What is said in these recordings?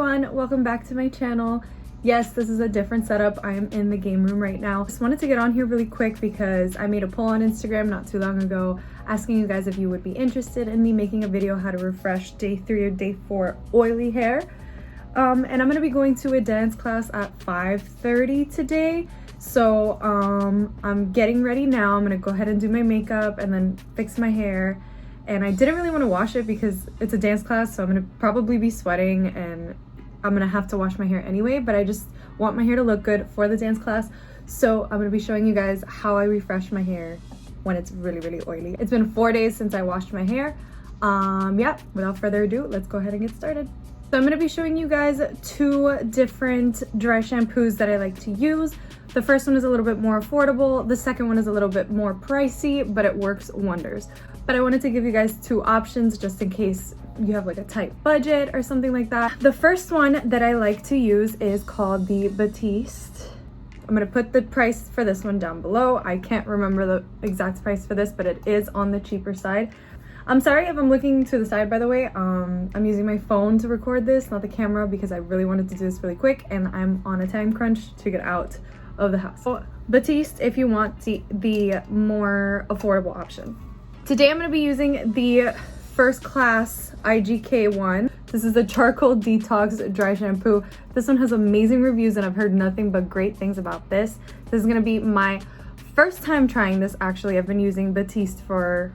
everyone, welcome back to my channel. Yes, this is a different setup. I am in the game room right now. Just wanted to get on here really quick because I made a poll on Instagram not too long ago asking you guys if you would be interested in me making a video how to refresh day 3 or day 4 oily hair. And I'm gonna be going to a dance class at 5:30 today. So I'm getting ready now. I'm gonna go ahead and do my makeup and then fix my hair. And I didn't really want to wash it because it's a dance class, so I'm gonna probably be sweating and I'm gonna have to wash my hair anyway, but I just want my hair to look good for the dance class. So I'm gonna be showing you guys how I refresh my hair when it's really, really oily. It's been 4 days since I washed my hair. Yeah, without further ado, let's go ahead and get started. So I'm gonna be showing you guys 2 different dry shampoos that I like to use. The first one is a little bit more affordable. The second one is a little bit more pricey, but it works wonders. But I wanted to give you guys 2 options just in case you have like a tight budget or something like that. The first one that I like to use is called the Detox. I'm gonna put the price for this one down below. I can't remember the exact price for this, but it is on the cheaper side. I'm sorry if I'm looking to the side, by the way. I'm using my phone to record this, not the camera, because I really wanted to do this really quick and I'm on a time crunch to get out of the house. So, Batiste if you want the more affordable option. Today I'm going to be using the first class IGK one. This is the Charcoal Detox Dry Shampoo. This one has amazing reviews and I've heard nothing but great things about this. This is going to be my first time trying this actually. I've been using Batiste for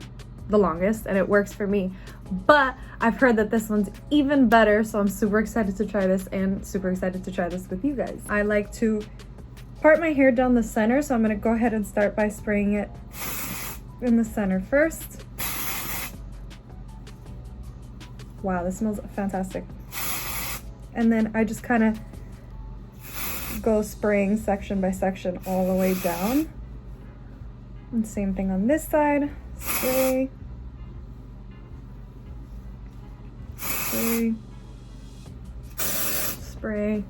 the longest and it works for me. But I've heard that this one's even better, so I'm super excited to try this and super excited to try this with you guys. I like to part my hair down the center, so I'm going to go ahead and start by spraying it in the center first. Wow, this smells fantastic. And then I just kind of go spraying section by section all the way down. And same thing on this side. Spray. Spray. Spray.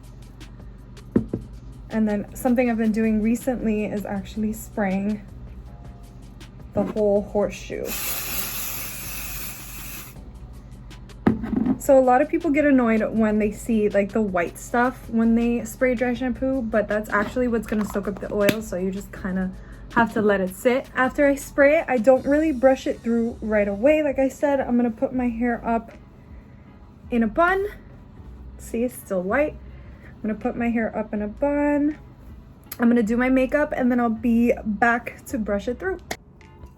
And then something I've been doing recently is actually spraying the whole horseshoe. So a lot of people get annoyed when they see like the white stuff when they spray dry shampoo, but that's actually what's gonna soak up the oil, so you just kind of have to let it sit. After I spray it, I don't really brush it through right away. Like I said, I'm gonna put my hair up in a bun. See, it's still white. I'm gonna put my hair up in a bun. I'm gonna do my makeup and then I'll be back to brush it through.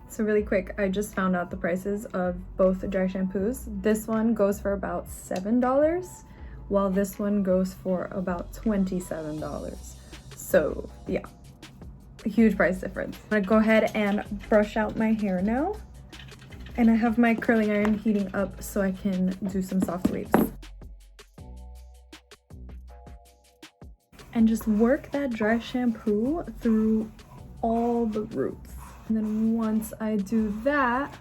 So really quick, I just found out the prices of both dry shampoos. This one goes for about $7, while this one goes for about $27. So yeah, a huge price difference. I'm gonna go ahead and brush out my hair now. And I have my curling iron heating up so I can do some soft waves. And just work that dry shampoo through all the roots. And then once I do that,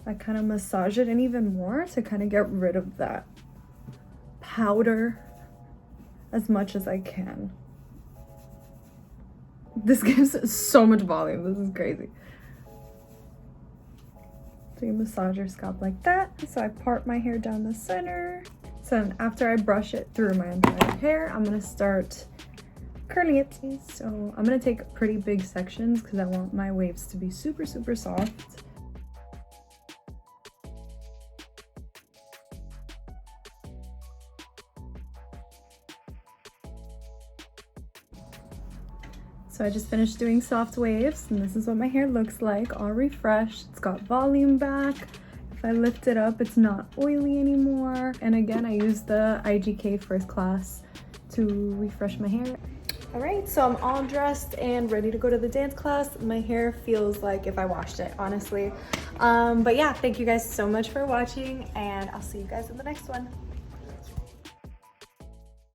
I kind of massage it in even more to kind of get rid of that powder as much as I can. This gives so much volume. This is crazy. So you massage your scalp like that. So I part my hair down the center. So then after I brush it through my entire hair, I'm gonna start curling it. So I'm gonna take pretty big sections because I want my waves to be super, super soft. So I just finished doing soft waves and this is what my hair looks like, all refreshed. It's got volume back. If I lift it up, it's not oily anymore. And again, I use the IGK first class to refresh my hair. All right, so I'm all dressed and ready to go to the dance class. My hair feels like if I washed it, honestly. But yeah, thank you guys so much for watching and I'll see you guys in the next one.